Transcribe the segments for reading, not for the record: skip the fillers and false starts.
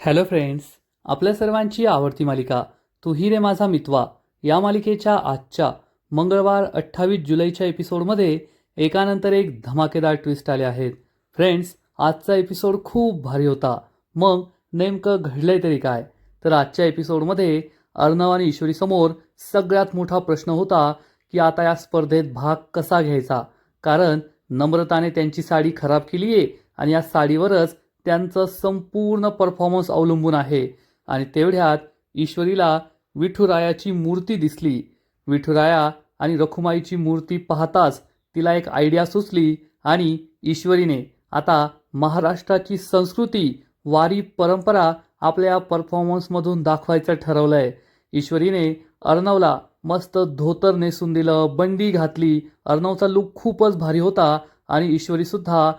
Hello friends, आपल्या सर्वांची आवडती मालिका तू ही रे माझा मितवा या मालिकेच्या आजच्या मंगळवार 28 जुलैच्या एपिसोडमध्ये एकानंतर एक धमाकेदार ट्विस्ट आले आहेत. फ्रेंड्स, आजचा एपिसोड खूप भारी होता. मग नेमकं घडलंय तरी काय? तर आजच्या एपिसोडमध्ये अर्णव आणि ईश्वरीसमोर सगळ्यात मोठा प्रश्न होता की आता या स्पर्धेत भाग कसा घ्यायचा. कारण नम्रताने त्यांची साडी खराब केली आहे आणि या साडीवरच त्यांचं संपूर्ण परफॉर्मन्स अवलंबून आहे. आणि तेवढ्यात ईश्वरीला विठुरायाची मूर्ती दिसली. विठुराया आणि रखुमाईची मूर्ती पाहताच तिला एक आयडिया सुचली आणि ईश्वरीने आता महाराष्ट्राची संस्कृती, वारी परंपरा आपल्या परफॉर्मन्समधून दाखवायचं ठरवलंय. ईश्वरीने अर्णवला मस्त धोतर नेसून दिलं, बंडी घातली. अर्णवचा लुक खूपच भारी होता आणि ईश्वरीसुद्धा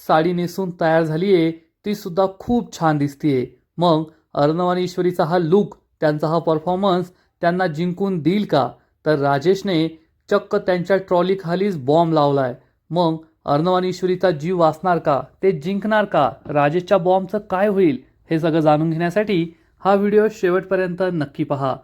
साडी नेसून तयार झालीये. ती सुद्धा खूप छान दिसतीये. मग अर्णव आणि ईश्वरीचा हा लुक, त्यांचा हा परफॉर्मन्स त्यांना जिंकून देईल का? तर राजेशने चक्क त्यांच्या ट्रॉलीखालीच बॉम्ब लावलाय. मग अर्णव आणि ईश्वरीचा जीव वाचणार का? ते जिंकणार का? राजेशच्या बॉम्बचं काय होईल? हे सगळं जाणून घेण्यासाठी हा व्हिडिओ शेवटपर्यंत नक्की पहा.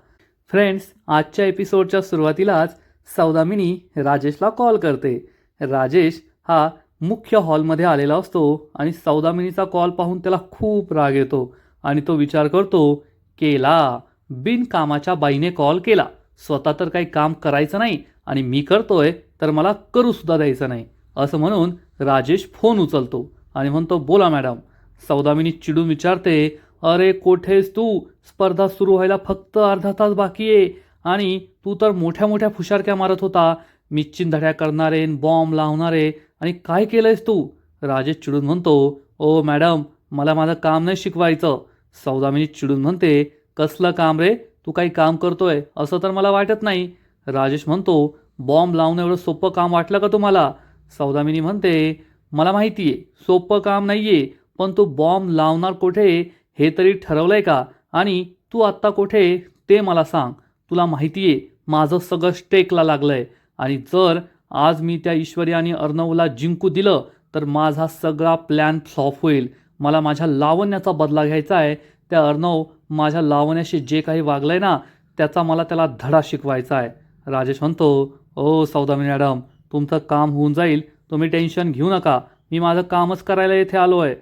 फ्रेंड्स, आजच्या एपिसोडच्या सुरुवातीलाच सौदामिनी राजेशला कॉल करते. राजेश हा मुख्य हॉलमध्ये आलेला असतो आणि सौदामिनीचा कॉल पाहून त्याला खूप राग येतो आणि तो विचार करतो, केला बिनकामाच्या बाईने कॉल केला. स्वतः तर काही काम करायचं नाही आणि मी करतोय तर मला करू सुद्धा द्यायचं नाही, असं म्हणून राजेश फोन उचलतो आणि म्हणतो, बोला मॅडम. सौदामिनी चिडून विचारते, अरे कोठेस तू? स्पर्धा सुरू व्हायला फक्त अर्धा तास बाकी आहे आणि तू तर मोठ्या मोठ्या फुशारक्या मारत होता. मी चिंधड्या करणारे, बॉम्ब लावणारे, आणि काय केलंयस तू? राजेश चिडून म्हणतो, ओ मॅडम, मला माझं काम नाही शिकवायचं. सौदामिनी चिडून म्हणते, कसलं काम रे? तू काही काम करतोय असं तर मला वाटत नाही. राजेश म्हणतो, बॉम्ब लावणं एवढं सोपं काम वाटलं का तुम्हाला? सौदामिनी म्हणते, मला माहिती आहे सोपं काम नाहीये, पण तू बॉम्ब लावणार कुठे हे तरी ठरवलंय का? आणि तू आत्ता कुठे ते मला सांग. तुला माहिती आहे माझं सगळं स्टेकला लागलंय आणि जर आज मी त्या ईश्वरी आणि अर्णवला जिंकू दिलं तर माझा सगळा प्लॅन फ्लॉप होईल. मला माझ्या लावण्याचा बदला घ्यायचा आहे. त्या अर्णव माझ्या लावण्याशी जे काही वागलंय ना, त्याचा मला त्याला धडा शिकवायचा आहे. राजेश म्हणतो, ओ सौदामिनी मॅडम, तुमचं काम होऊन जाईल, तुम्ही टेन्शन घेऊ नका. मी माझं कामच करायला येथे आलो आहे.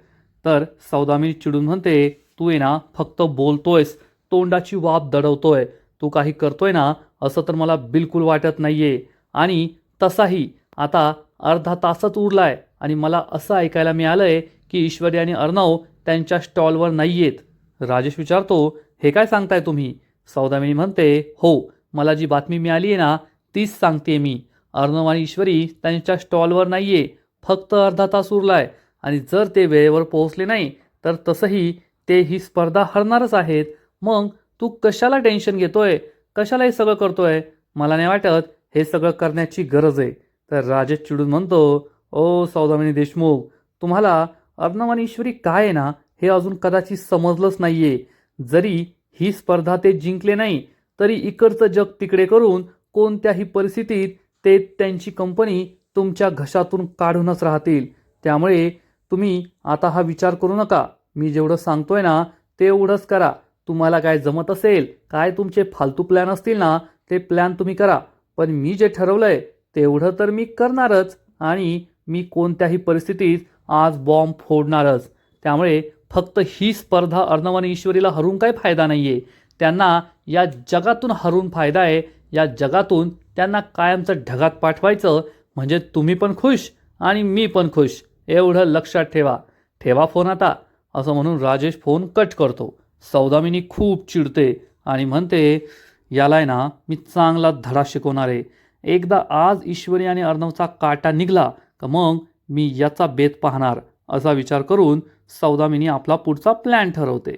तर सौदामिनी चिडून म्हणते, तू आहे ना फक्त बोलतोयस, तोंडाची वाफ दडवतोय. तू काही करतोय ना असं तर मला बिलकुल वाटत नाहीये. आणि तसाही आता अर्धा तासच उरलाय आणि मला असं ऐकायला मिळालंय की ईश्वरी आणि अर्णव त्यांच्या स्टॉलवर नाही आहेत. राजेश विचारतो, हे काय सांगताय तुम्ही? सौदामिनी म्हणते, हो, मला जी बातमी मिळाली आहे ना तीच सांगते मी. अर्णव आणि ईश्वरी त्यांच्या स्टॉलवर नाही आहे. फक्त अर्धा तास उरलाय आणि जर ते वेळेवर पोहोचले नाही तर तसंही ते ही स्पर्धा हरणारच आहेत. मग तू कशाला टेन्शन घेतोय? कशाला हे सगळं करतोय? मला नाही वाटत हे सगळं करण्याची गरज आहे. तर राजेश चिडून म्हणतो, ओ सौदामिनी देशमुख, तुम्हाला अर्णव आणि ईश्वरी काय आहे ना हे अजून कदाचित समजलंच नाहीये. जरी ही स्पर्धा ते जिंकले नाही तरी इकडचं जग तिकडे करून कोणत्याही परिस्थितीत ते त्यांची कंपनी तुमच्या घशातून काढूनच राहतील. त्यामुळे तुम्ही आता हा विचार करू नका. मी जेवढं सांगतोय ना तेवढंच करा. तुम्हाला काय जमत असेल, काय तुमचे फालतू प्लॅन असतील ना, ते प्लॅन तुम्ही करा. पण मी जे ठरवलंय तेवढं तर मी करणारच आणि मी कोणत्याही परिस्थितीत आज बॉम्ब फोडणारच. त्यामुळे फक्त ही स्पर्धा अर्णव आणि ईश्वरीला हरून काय फायदा नाहीये. त्यांना या जगातून हरून फायदा आहे. या जगातून त्यांना कायमचं ढगात पाठवायचं, म्हणजे तुम्ही पण खुश आणि मी पण खुश. एवढं लक्षात ठेवा. ठेवा फोन आता, असं म्हणून राजेश फोन कट करतो. सौदामिनी खूप चिडते आणि म्हणते, यालाय ना मी चांगला धडा शिकवणार आहे. एकदा आज ईश्वरी आणि अर्णवचा काटा निघाला का मग मी याचा बेत पाहणार, असा विचार करून सौदामिनी आपला पुढचा प्लॅन ठरवते.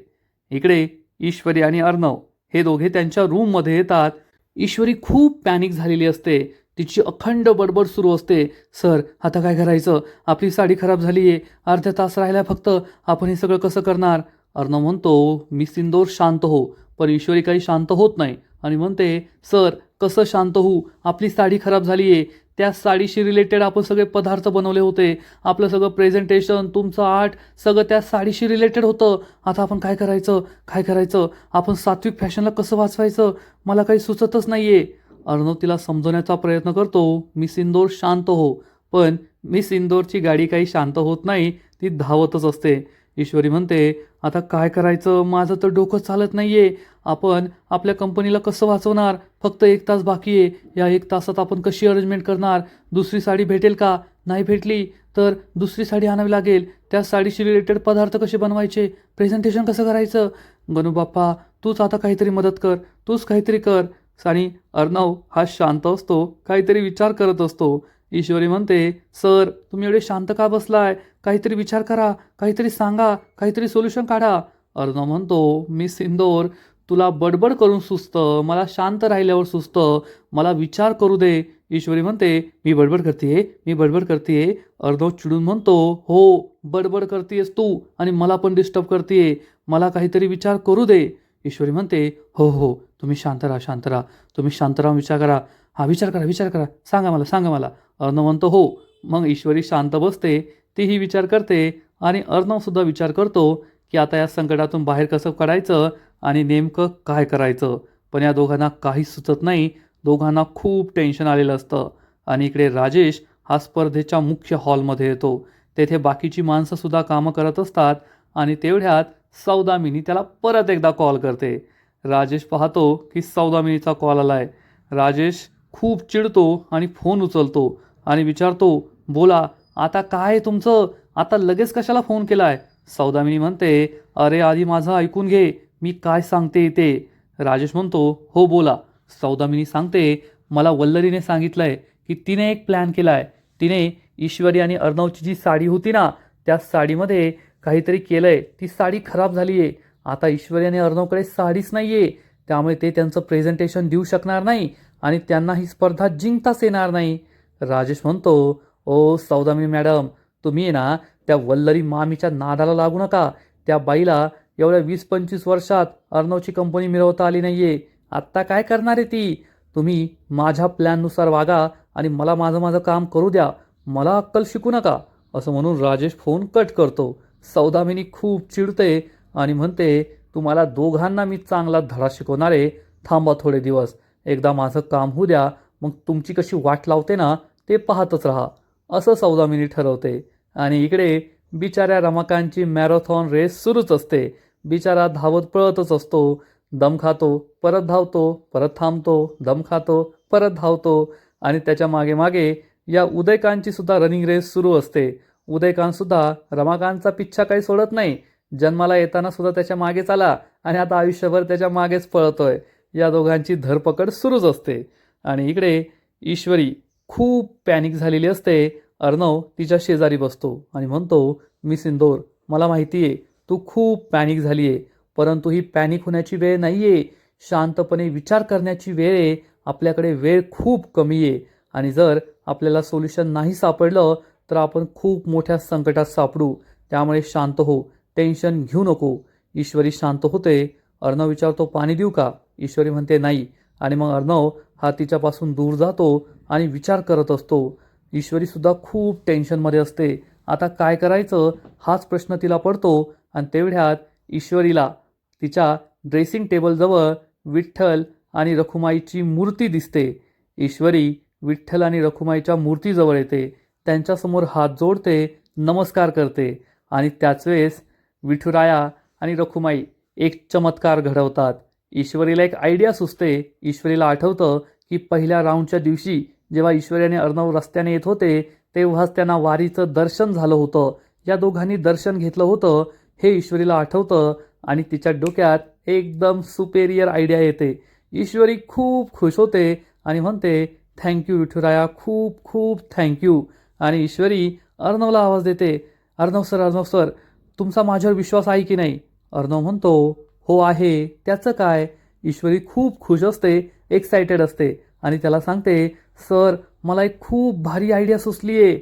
इकडे ईश्वरी आणि अर्णव हे दोघे त्यांच्या रूममध्ये येतात. ईश्वरी खूप पॅनिक झालेली असते. तिची अखंड बडबड सुरू असते, सर आता काय करायचं? आपली साडी खराब झाली आहे, अर्धा तास राहिला फक्त, आपण हे सगळं कसं करणार? अर्णव म्हणतो, मी सिंदूर शांत हो. पण ईश्वरी काही शांत होत नाही आणि म्हणते, सर कसं शांत होऊ? आपली साडी खराब झाली आहे, त्या साडीशी रिलेटेड आपण सगळे पदार्थ बनवले होते. आपलं सगळं प्रेझेंटेशन, तुमचं आर्ट सगळं त्या साडीशी रिलेटेड होतं. आता आपण काय करायचं, काय करायचं, आपण सात्विक फॅशनला कसं वाचवायचं, मला काही सुचतच नाही आहे. अर्णव तिला समजवण्याचा प्रयत्न करतो, मिस इंदोर शांत हो. पण मिस इंदोरची गाडी काही शांत होत नाही, ती धावतच असते. ईश्वरी म्हणते, आता काय करायचं, माझं तर डोकं चालत नाही आहे. आपण आपल्या कंपनीला कसं वाचवणार, फक्त 1 तास बाकी आहे. या 1 तासात आपण कशी अरेंजमेंट करणार, दुसरी साडी भेटेल का, नाही भेटली तर दुसरी साडी आणावी लागेल. त्या साडीशी रिलेटेड पदार्थ कसे बनवायचे, प्रेझेंटेशन कसं करायचं. गणू बाप्पा, तूच आता काहीतरी मदत कर, तूच काहीतरी कर. आणि अर्णव हा शांत असतो, काहीतरी विचार करत असतो. ईश्वरी म्हणते, सर तुम्ही एवढे शांत का बसलाय, काहीतरी विचार करा, काहीतरी सांगा, काहीतरी सोल्युशन काढा. अर्णव म्हणतो, मिस इंदोर तुला बडबड करून सुचतं, मला शांत राहिल्यावर सुचतं, मला विचार करू दे. ईश्वरी म्हणते, मी बडबड करतेय, मी बडबड करतेय. अर्णव चिडून म्हणतो, हो बडबड करतेयस तू आणि मला पण डिस्टर्ब करतेय, मला काहीतरी विचार करू दे. ईश्वरी म्हणते, हो हो तुम्ही शांत राहा, शांत राहा, तुम्ही शांत राहून विचार करा, हा विचार करा, विचार करा, सांगा मला, सांगा मला. अर्णव म्हणतो, हो. मग ईश्वरी शांत बसते, तीही विचार करते आणि अर्णवसुद्धा विचार करतो की आता या संकटातून बाहेर कसं काढायचं आणि नेमकं काय करायचं. पण या दोघांना काहीच सुचत नाही, दोघांना खूप टेन्शन आलेलं असतं. आणि इकडे राजेश हा स्पर्धेच्या मुख्य हॉलमध्ये येतो. तेथे बाकीची माणसंसुद्धा कामं करत असतात आणि तेवढ्यात सौदामिनी त्याला परत एकदा कॉल करते. राजेश पाहतो की सौदामिनीचा कॉल आलाय. राजेश खूप चिडतो आणि फोन उचलतो आणि विचारतो, बोला आता काय आहे तुमचं, आता लगेच कशाला फोन केलाय. सौदामिनी म्हणते, अरे आधी माझं ऐकून घे, मी काय सांगते ते. राजेश म्हणतो, हो बोला. सौदामिनी सांगते, मला वल्लरीने सांगितलंय की तिने एक प्लॅन केलाय. तिने ईश्वरी आणि अर्णवची जी साडी होती ना, त्या साडीमध्ये काहीतरी केलंय, ती साडी खराब झाली आहे. आता ईश्वरी आणि अर्णवकडे साडीच नाही आहे, त्यामुळे ते त्यांचं प्रेझेंटेशन देऊ शकणार नाही आणि त्यांना ही स्पर्धा जिंकताच येणार नाही. राजेश म्हणतो, ओ सौदामिनी मॅडम, तुम्ही आहे ना त्या वल्लरी मामीच्या नादाला लागू नका. त्या बाईला एवढ्या 20-25 वर्षात अर्णवची कंपनी मिळवता आली नाही आहे. आत्ता काय करणार आहे ती. तुम्ही माझ्या प्लॅननुसार वागा आणि मला माझं माझं काम करू द्या, मला अक्कल शिकू नका, असं म्हणून राजेश फोन कट करतो. सौदामिनी खूप चिडते आणि म्हणते, तुम्हाला दोघांना मी चांगला धडा शिकवणार आहे, थांबा थोडे दिवस, एकदा माझं काम होऊ द्या, मग तुमची कशी वाट लावते ना ते पाहतच राहा, असं सौदामिनी ठरवते. आणि इकडे बिचाऱ्या रमाकांतची मॅरेथॉन रेस सुरूच असते. बिचारा धावत पळतच असतो, दम खातो, परत धावतो, परत थांबतो, दम खातो, परत धावतो. आणि त्याच्या मागे मागे या उदयकांतची सुद्धा रनिंग रेस सुरू असते. उदयकांतसुद्धा रमाकांतचा पिच्छा काही सोडत नाही. जन्माला येताना सुद्धा त्याच्या मागेच आला आणि आता आयुष्यभर त्याच्या मागेच पळतोय. या दोघांची धरपकड सुरूच असते. आणि इकडे ईश्वरी खूप पॅनिक झालेली असते. अर्णव तिच्या शेजारी बसतो आणि म्हणतो, मिस इंदोर, मला माहिती आहे तू खूप पॅनिक झाली आहे, परंतु ही पॅनिक होण्याची वेळ नाही आहे, शांतपणे विचार करण्याची वेळ आहे. आपल्याकडे वेळ खूप कमी आहे आणि जर आपल्याला सोल्युशन नाही सापडलं तर आपण खूप मोठ्या संकटात सापडू. त्यामुळे शांत हो, टेन्शन घेऊ नको. ईश्वरी शांत होते. अर्णव विचारतो, पाणी देऊ का. ईश्वरी म्हणते नाही. आणि मग अर्णव हा तिच्यापासून दूर जातो आणि विचार करत असतो. ईश्वरीसुद्धा खूप टेन्शनमध्ये असते. आता काय करायचं हाच प्रश्न तिला पडतो. आणि तेवढ्यात ईश्वरीला तिच्या ड्रेसिंग टेबलजवळ विठ्ठल आणि रखुमाईची मूर्ती दिसते. ईश्वरी विठ्ठल आणि रखुमाईच्या मूर्तीजवळ येते, त्यांच्यासमोर हात जोडते, नमस्कार करते. आणि त्याच वेळेस विठुराया आणि रखुमाई एक चमत्कार घडवतात. ईश्वरीला एक आयडिया सुचते. ईश्वरीला आठवतं की पहिल्या राऊंडच्या दिवशी जेव्हा ईश्वरी आणि अर्णव रस्त्याने येत होते तेव्हाच त्यांना वारीचं दर्शन झालं होतं. या दोघांनी दर्शन घेतलं होतं हे ईश्वरीला आठवतं आणि तिच्या डोक्यात एकदम सुपेरियर आयडिया येते. ईश्वरी खूप खुश होते आणि म्हणते, थँक्यू विठुराया, खूप खूप थँक्यू. आणि ईश्वरी अर्णवला आवाज देते, अर्णव सर, तुमचा माझ्यावर विश्वास आहे की नाही. अर्णव म्हणतो, हो आहे, त्याचं काय. ईश्वरी खूप खुश असते, एक्सायटेड असते आणि त्याला सांगते, सर मला एक खूप भारी आयडिया सुचली आहे.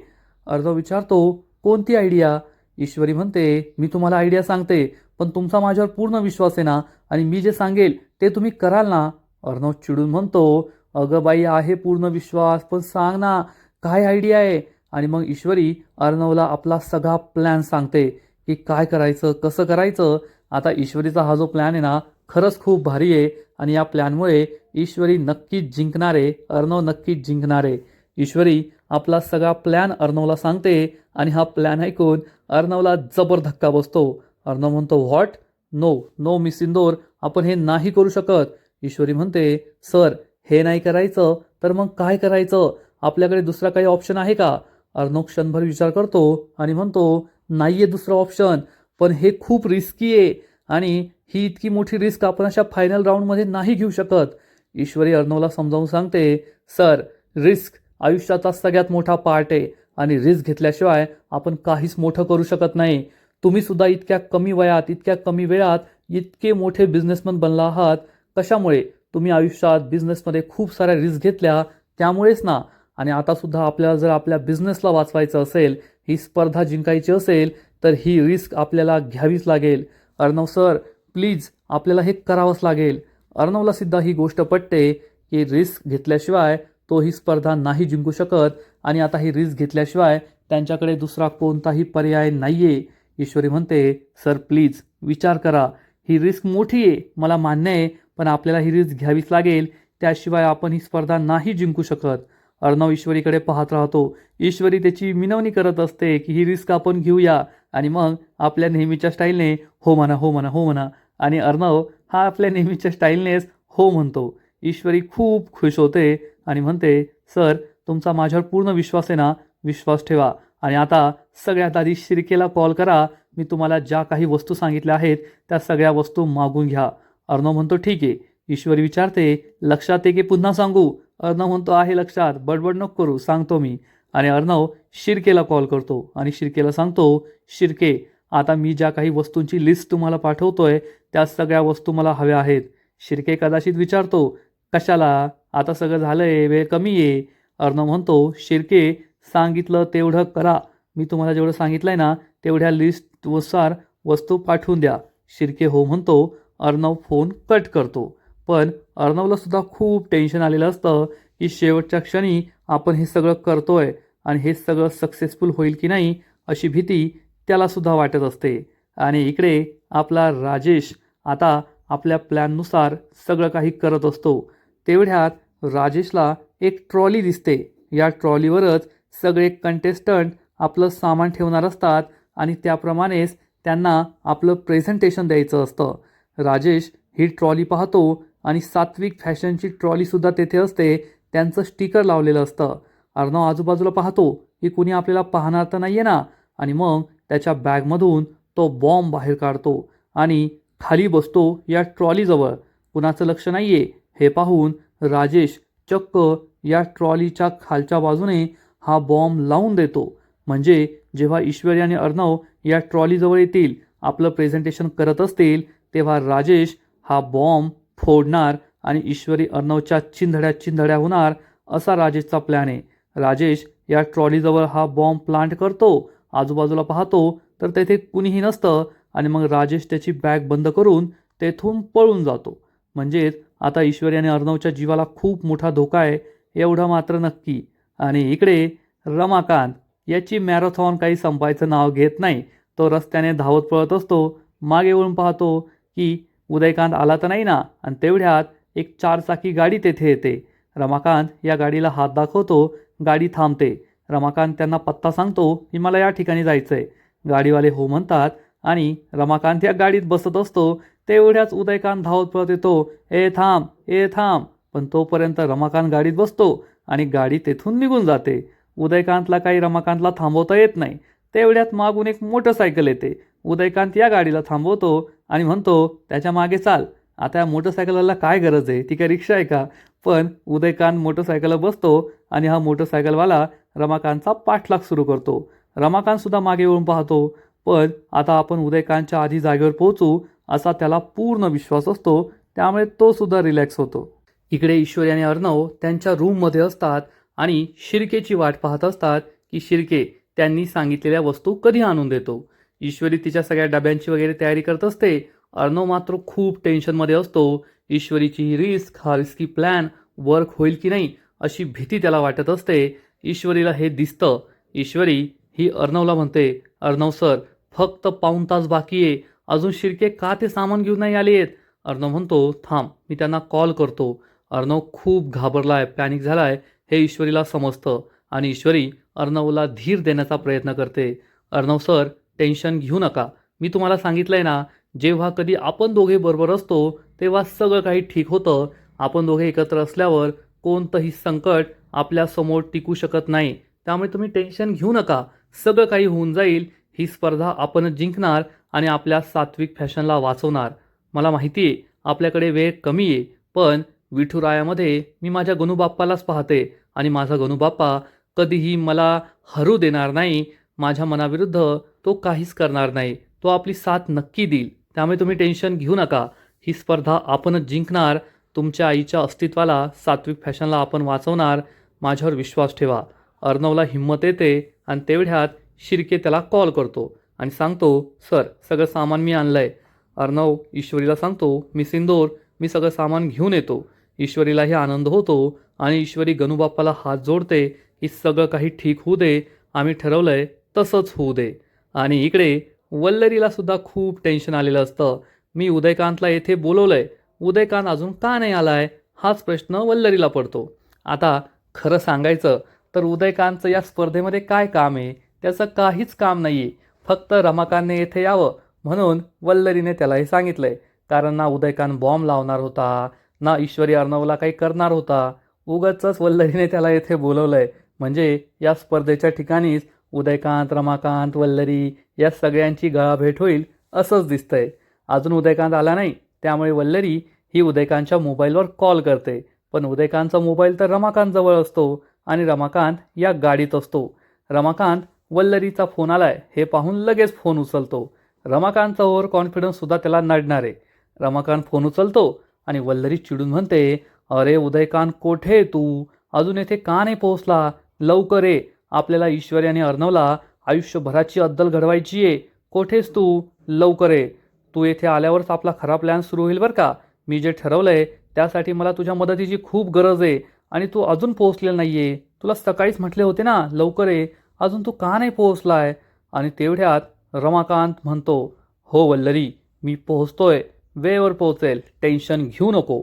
अर्णव विचारतो, कोणती आयडिया. ईश्वरी म्हणते, मी तुम्हाला आयडिया सांगते, पण तुमचा माझ्यावर पूर्ण विश्वास आहे ना आणि मी जे सांगेल ते तुम्ही कराल ना. अर्णव चिडून म्हणतो, अगं बाई आहे पूर्ण विश्वास, पण सांग ना काय आयडिया आहे. आणि मग ईश्वरी अर्णवला आपला सगळा प्लॅन सांगते की काय करायचं, कसं करायचं. आता ईश्वरीचा हा जो प्लॅन आहे ना, खरंच खूप भारी आहे. आणि या प्लॅनमुळे ईश्वरी नक्कीच जिंकणार आहे, अर्णव नक्कीच जिंकणार आहे. ईश्वरी आपला सगळा प्लॅन अर्णवला सांगते आणि हा प्लॅन ऐकून अर्णवला जबर धक्का बसतो. अर्णव म्हणतो, what? No no miss Indore, आपण हे नाही करू शकत. ईश्वरी म्हणते, सर हे नाही करायचं तर मग काय करायचं? आपल्याकडे दुसरा काही ऑप्शन आहे का? अर्णव क्षणभर विचार करतो आणि म्हणतो, नाहीये दुसरा ऑप्शन, पण हे खूप रिस्की आहे आणि ही इतकी मोठी रिस्क आपण अशा फायनल राऊंडमध्ये नाही घेऊ शकत. ईश्वरी अर्णवला समजावून सांगते, सर रिस्क आयुष्याचा सगळ्यात मोठा पार्ट आहे आणि रिस्क घेतल्याशिवाय आपण काहीच मोठं करू शकत नाही. तुम्ही सुद्धा इतक्या कमी वयात, इतक्या कमी वेळात इतके मोठे बिझनेसमन बनला आहात. कशामुळे? तुम्ही आयुष्यात बिझनेसमध्ये खूप साऱ्या रिस्क घेतल्या, त्यामुळेच ना. आणि आता सुद्धा आपल्याला जर आपल्या बिझनेसला वाचवायचं असेल, ही स्पर्धा जिंकायची असेल, तर ही रिस्क आपल्याला घ्यावीच लागेल. अर्णव सर प्लीज, आपल्याला हे करावंच लागेल. अर्णवला सुद्धा ही गोष्ट पटते की रिस्क घेतल्याशिवाय तो ही स्पर्धा नाही जिंकू शकत आणि आता ही रिस्क घेतल्याशिवाय त्यांच्याकडे दुसरा कोणताही पर्याय नाहीये. ईश्वरी म्हणते, सर प्लीज विचार करा, ही रिस्क मोठी आहे, मला मान्य आहे, पण आपल्याला ही रिस्क घ्यावीच लागेल, त्याशिवाय आपण ही स्पर्धा नाही जिंकू शकत. अर्णव ईश्वरीकडे पाहत राहतो. ईश्वरी त्याची विनवणी करत असते की ही रिस्क आपण घेऊया. आणि मग आपल्या नेहमीच्या स्टाईलने हो म्हणा, हो म्हणा, हो म्हणा. आणि अर्णव हा आपल्या नेहमीच्या स्टाईलनेच हो म्हणतो. ईश्वरी खूप खुश होते आणि म्हणते, सर तुमचा माझ्यावर पूर्ण विश्वास आहे ना, विश्वास ठेवा. आणि आता सगळ्यात आधी शिर्केला कॉल करा. मी तुम्हाला ज्या काही वस्तू सांगितल्या आहेत त्या सगळ्या वस्तू मागून घ्या. अर्णव म्हणतो, ठीक आहे. ईश्वरी विचारते, लक्षात आहे की पुन्हा सांगू? अर्णव म्हणतो, आहे लक्षात, बडबड नको करू, सांगतो मी. आणि अर्णव शिर्केला कॉल करतो आणि शिर्केला सांगतो, शिर्के आता मी ज्या काही वस्तूंची लिस्ट तुम्हाला पाठवतोय त्या सगळ्या वस्तू मला हव्या आहेत. शिर्के कदाचित विचारतो, कशाला? आता सगळं झालंय, वेळ कमी आहे. अर्णव म्हणतो, शिर्के सांगितलं तेवढं करा. मी तुम्हाला जेवढं सांगितलंय ना तेवढ्या लिस्टनुसार वस्तू पाठवून द्या. शिर्के हो म्हणतो. अर्णव फोन कट करतो. पण अर्णवला सुद्धा खूप टेन्शन आलेलं असतं की शेवटच्या क्षणी आपण हे सगळं करतोय आणि हे सगळं सक्सेसफुल होईल की नाही अशी भीती त्याला सुद्धा वाटत असते. आणि इकडे आपला राजेश आता आपल्या प्लॅननुसार सगळं काही करत असतो. तेवढ्यात राजेशला एक ट्रॉली दिसते. या ट्रॉलीवरच सगळे कंटेस्टंट आपलं सामान ठेवणार असतात आणि त्याप्रमाणेच त्यांना आपलं प्रेझेंटेशन द्यायचं असतं. राजेश ही ट्रॉली पाहतो आणि सात्विक फॅशनची ट्रॉलीसुद्धा तेथे असते. त्यांचं स्टिकर लावलेलं असतं. अर्णव आजूबाजूला पाहतो की कुणी आपल्याला पाहणार तर नाही आहे ना. आणि मग त्याच्या बॅगमधून तो बॉम्ब बाहेर काढतो आणि खाली बसतो या ट्रॉलीजवळ. कुणाचं लक्ष नाही आहे हे पाहून राजेश चक्क या ट्रॉलीच्या खालच्या बाजूने हा बॉम्ब लावून देतो. म्हणजे जेव्हा ईश्वरी आणि अर्णव या ट्रॉलीजवळ येतील, आपलं प्रेझेंटेशन करत असतील, तेव्हा राजेश हा बॉम्ब फोडणार आणि ईश्वरी अर्णवच्या चिंधड्या होणार, असा राजेशचा प्लॅन आहे. राजेश या ट्रॉलीजवळ हा बॉम्ब प्लांट करतो. आजूबाजूला पाहतो तर तेथे कुणीही नसतं आणि मग राजेश त्याची बॅग बंद करून तेथून पळून जातो. म्हणजेच आता ईश्वरी आणि अर्णवच्या जीवाला खूप मोठा धोका आहे, एवढं मात्र नक्की. आणि इकडे रमाकांत याची मॅरेथॉन काही संपायचं नाव घेत नाही. तो रस्त्याने धावत पळत असतो. मागे वळून पाहतो की उदयकांत आला तर नाही ना. आणि तेवढ्यात एक 4 चाकी गाडी तेथे येते. रमाकांत या गाडीला हात दाखवतो. गाडी थांबते. रमाकांत त्यांना पत्ता सांगतो की मला या ठिकाणी जायचं आहे. गाडीवाले हो म्हणतात आणि रमाकांत या गाडीत बसत असतो. तेवढ्याच उदयकांत धावत पळत येतो, ए थांब, ए थांब. पण तोपर्यंत रमाकांत गाडीत बसतो आणि गाडी तेथून निघून जाते. उदयकांतला काही रमाकांतला थांबवता येत नाही. तेवढ्यात मागून एक मोटरसायकल येते. उदयकांत या गाडीला थांबवतो आणि म्हणतो, त्याच्या मागे चाल. आता या मोटरसायकलला काय गरज आहे, ती काय रिक्षा आहे का? पण उदयकांत मोटरसायकलला बसतो आणि हा मोटरसायकलवाला रमाकांतचा पाठलाग सुरू करतो. रमाकांतसुद्धा मागे वळून पाहतो. पण आता आपण उदयकांतच्या आधी जागेवर पोहोचू असा त्याला पूर्ण विश्वास असतो. त्यामुळे तो सुद्धा रिलॅक्स होतो. इकडे ईश्वरी आणि अर्णव त्यांच्या रूममध्ये असतात आणि शिर्केची वाट पाहत असतात की शिर्के त्यांनी सांगितलेल्या वस्तू कधी आणून देतो. ईश्वरी तिच्या सगळ्या डब्यांची वगैरे तयारी करत असते. अर्णव मात्र खूप टेन्शनमध्ये असतो. ईश्वरीची ही रिस्क, हा रिस्की प्लॅन वर्क होईल की नाही अशी भीती त्याला वाटत असते. ईश्वरीला हे दिसतं. ईश्वरी ही अर्णवला म्हणते, अर्णव सर, फक्त पाऊण तास बाकी आहे, अजून शिर्के का ते सामान घेऊन नाही आलेत? अर्णव म्हणतो, थांब, मी त्यांना कॉल करतो. अर्णव खूप घाबरलाय, पॅनिक झालाय हे ईश्वरीला समजतं आणि ईश्वरी अर्णवला धीर देण्याचा प्रयत्न करते. अर्णव सर, टेन्शन घेऊ नका. मी तुम्हाला सांगितलंय ना, जेव्हा कधी आपण दोघे बरोबर असतो तेव्हा सगळं काही ठीक होतं. आपण दोघे एकत्र असल्यावर कोणतंही संकट आपल्यासमोर टिकू शकत नाही. त्यामुळे तुम्ही टेन्शन घेऊ नका. सगळं काही होऊन जाईल. ही स्पर्धा आपणच जिंकणार आणि आपल्या सात्विक फॅशनला वाचवणार. मला माहिती आहे आपल्याकडे वेळ कमी आहे, पण विठुरायामध्ये मी माझ्या गणूबाप्पालाच पाहते आणि माझा गणूबाप्पा कधीही मला हरू देणार नाही. माझ्या मनाविरुद्ध तो काहीच करणार नाही. तो आपली साथ नक्की देईल. त्यामुळे तुम्ही टेन्शन घेऊ नका. ही स्पर्धा आपणच जिंकणार. तुमच्या आईच्या अस्तित्वाला, सात्विक फॅशनला आपण वाचवणार. माझ्यावर विश्वास ठेवा. अर्णवला हिंमत येते आणि तेवढ्यात शिर्के त्याला कॉल करतो आणि सांगतो, सर, सगळं सामान मी आणलं आहे. अर्णव ईश्वरीला सांगतो, मी सिंदूर, मी सगळं सामान घेऊन येतो. ईश्वरीलाही आनंद होतो आणि ईश्वरी गणूबाप्पाला हात जोडते की सगळं काही ठीक होऊ दे, आम्ही ठरवलंय तसंच होऊ दे. आणि इकडे वल्लरीला सुद्धा खूप टेन्शन आलेलं असतं. मी उदयकांतला येथे बोलवलंय, उदयकांत अजून का नाही आलाय, हाच प्रश्न वल्लरीला पडतो. आता खरं सांगायचं तर उदयकांतचं या स्पर्धेमध्ये काय काम आहे? त्याचं काहीच काम नाही आहे. फक्त रमाकांतने येथे यावं म्हणून वल्लरीने त्याला हे सांगितलंय. कारण ना उदयकांत बॉम्ब लावणार होता, ना ईश्वरी अर्णवला काही करणार होता. उगाचच वल्लरीने त्याला येथे बोलवलंय. म्हणजे या स्पर्धेच्या ठिकाणीच उदयकांत, रमाकांत, वल्लरी या सगळ्यांची गळाभेट होईल असंच दिसतंय. अजून उदयकांत आला नाही, त्यामुळे वल्लरी ही उदयकांतच्या मोबाईलवर कॉल करते. पण उदयकांतचा मोबाईल तर रमाकांतजवळ असतो आणि रमाकांत या गाडीत असतो. रमाकांत वल्लरीचा फोन आलाय हे पाहून लगेच फोन उचलतो. रमाकांतचा ओव्हर कॉन्फिडन्ससुद्धा त्याला नडणार आहे. रमाकांत फोन उचलतो आणि वल्लरी चिडून म्हणते, अरे उदयकांत, कोठे तू? अजून येथे का नाही पोहोचला? लवकर ये. आपल्याला ईश्वरी आणि अर्णवला आयुष्यभराची अद्दल घडवायची आहे. कोठेस तू? लवकर ये. तू येथे आल्यावरच आपला खरा प्लॅन सुरू होईल बरं का. मी जे ठरवलंय त्यासाठी मला तुझ्या मदतीची खूप गरज आहे आणि तू अजून पोहोचलेला नाही आहे. तुला सकाळीच म्हटले होते ना लवकर ये, अजून तू का नाही पोहोचलाय? आणि तेवढ्यात रमाकांत म्हणतो, हो वल्लरी, मी पोहोचतोय, वेळेवर पोहोचेल, टेन्शन घेऊ नको.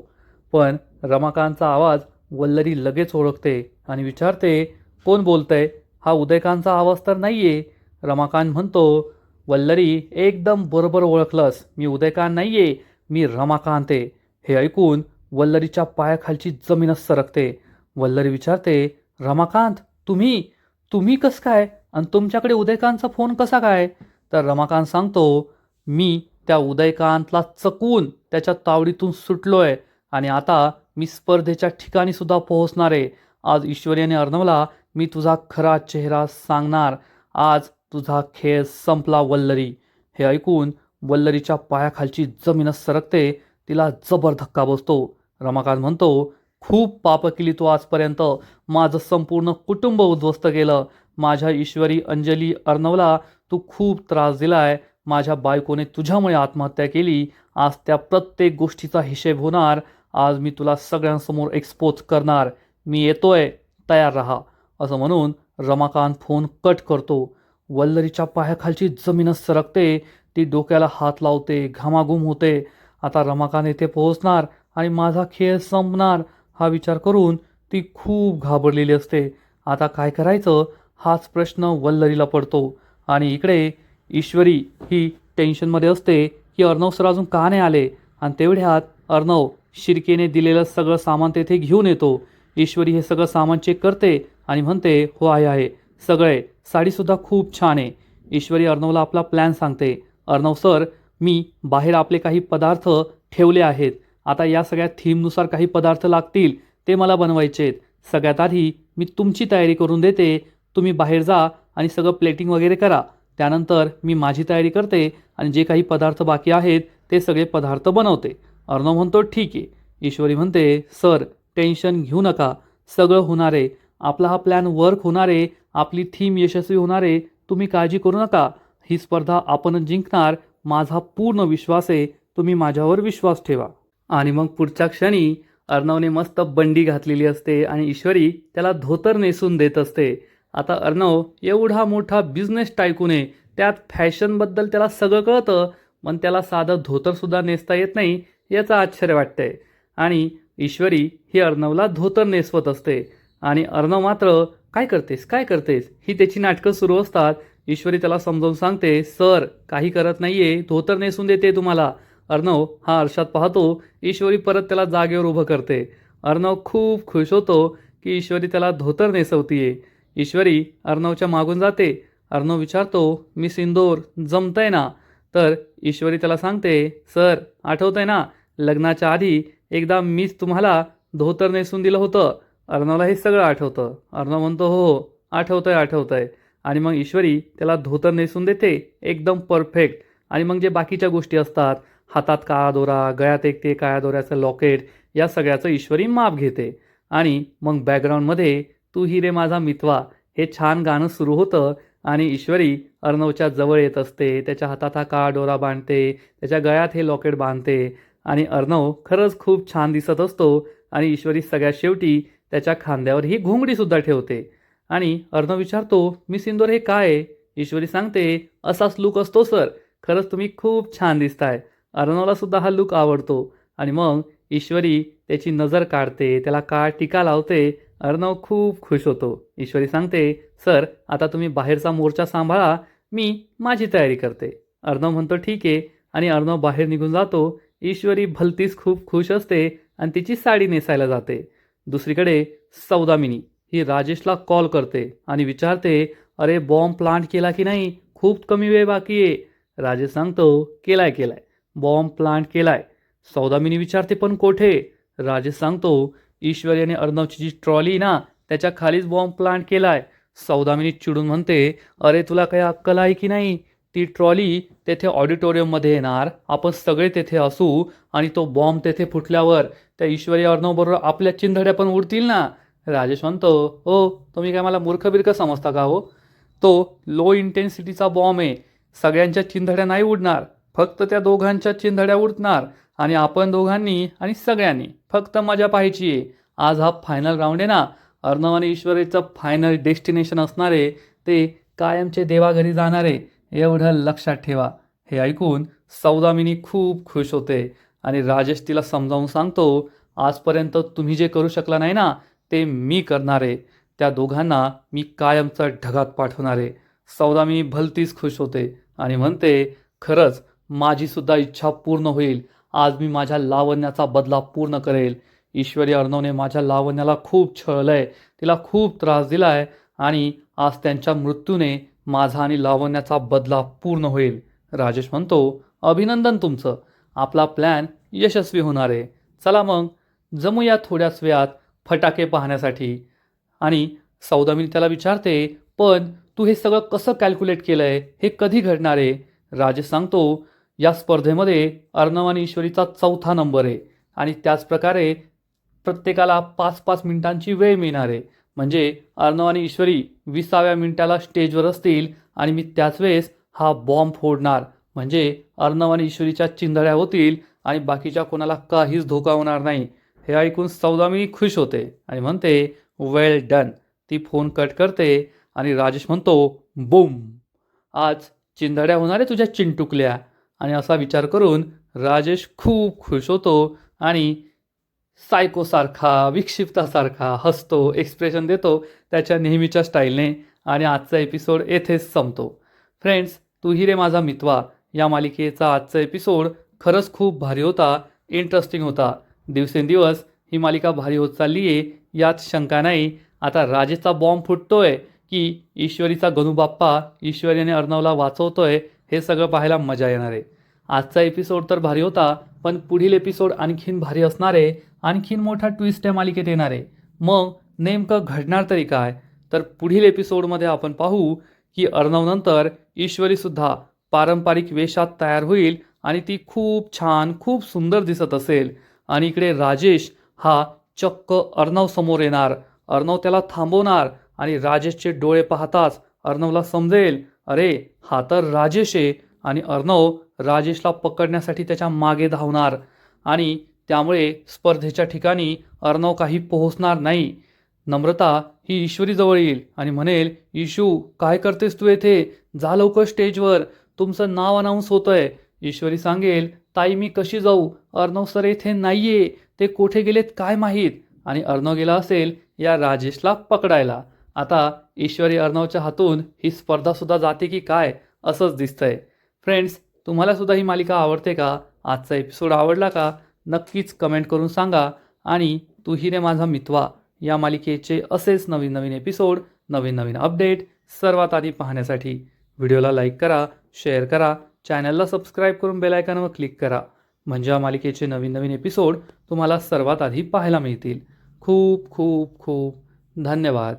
पण रमाकांतचा आवाज वल्लरी लगेच ओळखते आणि विचारते, कोण बोलतंय? हा उदयकांतचा आवाज तर नाही आहे. रमाकांत म्हणतो, वल्लरी, एकदम बरोबर ओळखलंस. मी उदयकांत नाही आहे, मी रमाकांत आहे. हे ऐकून वल्लरीच्या पायाखालची जमीनच सरकते. वल्लरी विचारते, रमाकांत, तुम्ही तुम्ही कसं काय? आणि तुमच्याकडे उदयकांतचा फोन कसा काय? तर रमाकांत सांगतो, मी त्या उदयकांतला चकवून त्याच्या तावडीतून सुटलोय आणि आता मी स्पर्धेच्या ठिकाणी सुद्धा पोहोचणार आहे. आज ईश्वरी आणि अर्णवला मी तुझा खरा चेहरा सांगणार. आज तुझा खेळ संपला वल्लरी. हे ऐकून वल्लरीच्या पायाखालची जमीनच सरकते. तिला जबर धक्का बसतो. रमाकांत म्हणतो, खूप पापं केली तू आजपर्यंत. माझं संपूर्ण कुटुंब उद्ध्वस्त केलं. माझ्या ईश्वरी, अंजली, अर्णवला तू खूप त्रास दिलाय. माझ्या बायकोने तुझ्यामुळे आत्महत्या केली. आज त्या प्रत्येक गोष्टीचा हिशेब होणार. आज मी तुला सगळ्यांसमोर एक्सपोज करणार. मी येतोय, तयार राहा. असं म्हणून रमाकांत फोन कट करतो. वल्लरीच्या पायाखालची जमीनच सरकते. ती डोक्याला हात लावते, घामाघूम होते. आता रमाकांत येथे पोहोचणार आणि माझा खेळ संपणार हा विचार करून ती खूप घाबरलेली असते. आता काय करायचं हाच प्रश्न वल्लरीला पडतो. आणि इकडे ईश्वरी ही टेन्शनमध्ये असते की अर्णव सर अजून का नाही आले. आणि तेवढ्यात अर्णव शिर्केने दिलेलं सगळं सामान तेथे घेऊन येतो. ईश्वरी हे सगळं सामान चेक करते आणि म्हणते, हो आहे, सगळे, साडीसुद्धा खूप छान आहे. ईश्वरी अर्णवला आपला प्लॅन सांगते. अर्णव सर, मी बाहेर आपले काही पदार्थ ठेवले आहेत. आता या सगळ्या थीमनुसार काही पदार्थ लागतील, ते मला बनवायचे आहेत. सगळ्यात आधी मी तुमची तयारी करून देते. तुम्ही बाहेर जा आणि सगळं प्लेटिंग वगैरे करा. त्यानंतर मी माझी तयारी करते आणि जे काही पदार्थ बाकी आहेत ते सगळे पदार्थ बनवते. अर्णव म्हणतो, ठीक आहे. ईश्वरी म्हणते, सर, टेन्शन घेऊ नका, सगळं होणार आहे. आपला हा प्लॅन वर्क होणार आहे. आपली थीम यशस्वी होणार आहे. तुम्ही काळजी करू नका. ही स्पर्धा आपणच जिंकणार. माझा पूर्ण विश्वास आहे. तुम्ही माझ्यावर विश्वास ठेवा. आणि मग पुढच्या क्षणी अर्णवने मस्त बंडी घातलेली असते आणि ईश्वरी त्याला धोतर नेसून देत असते. आता अर्णव एवढा मोठा बिझनेस टायकून आहे, त्यात फॅशनबद्दल त्याला सगळं कळतं, पण त्याला साधं धोतरसुद्धा नेसता येत नाही याचं आश्चर्य वाटतंय. आणि ईश्वरी ही अर्णवला धोतर नेसवत असते आणि अर्णव मात्र काय करतेस काय करतेस ही त्याची नाटकं सुरू असतात. ईश्वरी त्याला समजावून सांगते, सर काही करत नाहीये, धोतर नेसून देते तुम्हाला. अर्णव हा आरशात पाहतो, ईश्वरी परत त्याला जागेवर उभं करते. अर्णव खूप खुश होतो की ईश्वरी त्याला धोतर नेसवतीये. ईश्वरी अर्णवच्या मागून जाते. अर्णव विचारतो, मी सिंदूर जमतंय ना? तर ईश्वरी त्याला सांगते, सर आठवतंय ना, लग्नाच्या आधी एकदा मीच तुम्हाला धोतर नेसून दिलं होतं. अर्णवला हे सगळं आठवतं. अर्णव म्हणतो, हो आठवतंय आठवतंय. आणि मग ईश्वरी त्याला धोतर नेसून देते एकदम परफेक्ट. आणि मग जे बाकीच्या गोष्टी असतात, हातात काळा दोरा, गळ्यात एक ते काळ्या दोऱ्याचं लॉकेट, या सगळ्याचं ईश्वरी माप घेते. आणि मग बॅकग्राऊंडमध्ये तू ही रे माझा मितवा हे छान गाणं सुरू होतं आणि ईश्वरी अर्णवच्या जवळ येत असते. त्याच्या हातात हा काळा दोरा बांधते, त्याच्या गळ्यात हे लॉकेट बांधते आणि अर्णव खरंच खूप छान दिसत असतो. आणि ईश्वरी सगळ्यात शेवटी त्याच्या खांद्यावर ही घोंगडीसुद्धा ठेवते. आणि अर्णव विचारतो, मी सिंदूर हे काय आहे? ईश्वरी सांगते, असाच लुक असतो सर, खरंच तुम्ही खूप छान दिसताय. अर्णवला सुद्धा हा लुक आवडतो. आणि मग ईश्वरी त्याची नजर काढते, त्याला काळा टीका लावते. अर्णव खूप खुश होतो. ईश्वरी सांगते, सर आता तुम्ही बाहेरचा मोर्चा सांभाळा, मी माझी तयारी करते. अर्णव म्हणतो ठीक आहे. आणि अर्णव बाहेर निघून जातो. ईश्वरी भलतीच खूप खुश असते आणि तिची साडी नेसायला जाते. दुसरीकडे सौदामिनी ही राजेशला कॉल करते आणि विचारते, अरे बॉम्ब प्लांट केला की नाही? खूप कमी वेळ बाकी आहे. राजेश सांगतो, केलाय केलाय, बॉम्ब प्लांट केलाय. सौदामिनी विचारते, पण कोठे? राजेश सांगतो, ईश्वरी आणि अर्णवची जी ट्रॉली ना त्याच्या खालीच बॉम्ब प्लांट केलाय. सौदामिनी चिडून म्हणते, अरे तुला काही अक्कल आहे की नाही? ती ट्रॉली तेथे ऑडिटोरियममध्ये येणार, आपण सगळे तेथे असू आणि तो बॉम्ब तेथे फुटल्यावर त्या ईश्वरी अर्णवबरोबर आपल्या चिंधड्या पण उडतील ना. राजेश म्हणतो, हो तुम्ही काय मला मूर्ख बिर्ख समजता का हो? तो लो इंटेन्सिटीचा बॉम्ब आहे, सगळ्यांच्या चिंधड्या नाही उडणार, फक्त त्या दोघांच्या चिंधड्या उडणार आणि आपण दोघांनी आणि सगळ्यांनी फक्त मजा पाहायची आहे. आज हा फायनल राऊंड आहे ना, अर्णव आणि ईश्वरीचं फायनल डेस्टिनेशन असणार आहे, ते कायमचे देवाघरी जाणार आहे, एवढं लक्षात ठेवा. हे ऐकून सौदामिनी खूप खुश होते आणि राजेश तिला समजावून सांगतो, आजपर्यंत तुम्ही जे करू शकला नाही ना ते मी करणार आहे. त्या दोघांना मी कायमचं ढगात पाठवणार आहे. सौदामिनी भलतीच खुश होते आणि म्हणते, खरंच माझीसुद्धा इच्छा पूर्ण होईल. आज मी माझ्या लावण्याचा बदला पूर्ण करेल. ईश्वरी अर्णवने माझ्या लावण्याला खूप छळलंय, तिला खूप त्रास दिलाय आणि आज त्यांच्या मृत्यूने माझा आणि लावण्याचा बदला पूर्ण होईल. राजेश म्हणतो, अभिनंदन तुमचं, आपला प्लॅन यशस्वी होणार आहे. चला मग जमूया थोड्याच वेळात फटाके पाहण्यासाठी. आणि सौदामिनी त्याला विचारते, पण तू हे सगळं कसं कॅल्क्युलेट केलं आहे, हे कधी घडणार आहे? राजेश सांगतो, या स्पर्धेमध्ये अर्णव आणि ईश्वरीचा 4था नंबर आहे आणि त्याचप्रकारे प्रत्येकाला 5-5 मिनिटांची वेळ मिळणार आहे. म्हणजे अर्णव आणि ईश्वरी 20व्या मिनिटाला स्टेजवर असतील आणि मी त्याच वेळेस हा बॉम्ब फोडणार. म्हणजे अर्णव आणि ईश्वरीच्या चिंधड्या होतील आणि बाकीच्या कोणाला काहीच धोका होणार नाही. हे ऐकून सौदामिनी खुश होते आणि म्हणते, वेल डन. ती फोन कट करते आणि राजेश म्हणतो, बूम, आज चिंधड्या होणार आहे तुझ्या चिंटुकल्या. आणि असा विचार करून राजेश खूप खुश होतो आणि सायकोसारखा विक्षिप्तासारखा हसतो, एक्सप्रेशन देतो त्याच्या नेहमीच्या स्टाईलने. आणि आजचा एपिसोड येथेच संपतो. फ्रेंड्स, तू ही रे माझा मितवा या मालिकेचा आजचा एपिसोड खरंच खूप भारी होता, इंटरेस्टिंग होता. दिवसेंदिवस ही मालिका भारी होत चालली आहे यात शंका नाही. आता राजेशचा बॉम्ब फुटतोय की ईश्वरीचा गणूबाप्पा ईश्वरी आणि अर्णवला वाचवतोय, हे सगळं पाहायला मजा येणार आहे. आजचा एपिसोड तर भारी होता, पण पुढील एपिसोड आणखीन भारी असणार आहे. आणखीन मोठा ट्विस्ट या मालिकेत येणार आहे. मग नेमकं घडणार तरी काय? तर पुढील एपिसोडमध्ये आपण पाहू की अर्णवनंतर ईश्वरीसुद्धा पारंपरिक वेशात तयार होईल आणि ती खूप छान खूप सुंदर दिसत असेल. आणि इकडे राजेश हा चक्क अर्णव समोर येणार, अर्णव त्याला थांबवणार आणि राजेशचे डोळे पाहताच अर्णवला समजेल, अरे हा तर राजेश आहे. आणि अर्णव राजेशला पकडण्यासाठी त्याच्या मागे धावणार आणि त्यामुळे स्पर्धेच्या ठिकाणी अर्णव काही पोहोचणार नाही. नम्रता ही ईश्वरीजवळ येईल आणि म्हणेल, ईशू काय करतेस तू येथे, जा लवकर स्टेजवर, तुमचं नाव अनाऊन्स होतंय. ईश्वरी सांगेल, ताई मी कशी जाऊ, अर्णव सर येथे नाहीये, ते कोठे गेलेत काय माहीत. आणि अर्णव गेला असेल या राजेशला पकडायला. आता ईश्वरी अर्णवच्या हातून ही स्पर्धासुद्धा जाते की काय असंच दिसतंय. फ्रेंड्स, तुम्हाला सुद्धा ही मालिका आवडते का? आजचा एपिसोड आवडला का? नक्कीच कमेंट करून सांगा. आणि तू ही रे माझा मितवा या मालिकेचे असेच नवीन नवीन एपिसोड, नवीन नवीन अपडेट सर्वात आधी पाहण्यासाठी व्हिडिओला लाईक करा, शेअर करा, चॅनलला सबस्क्राईब करून बेल आयकॉनवर क्लिक करा. म्हणजे या मालिकेचे नवीन नवीन एपिसोड तुम्हाला सर्वात आधी पाहायला मिळतील. खूप खूप खूप धन्यवाद.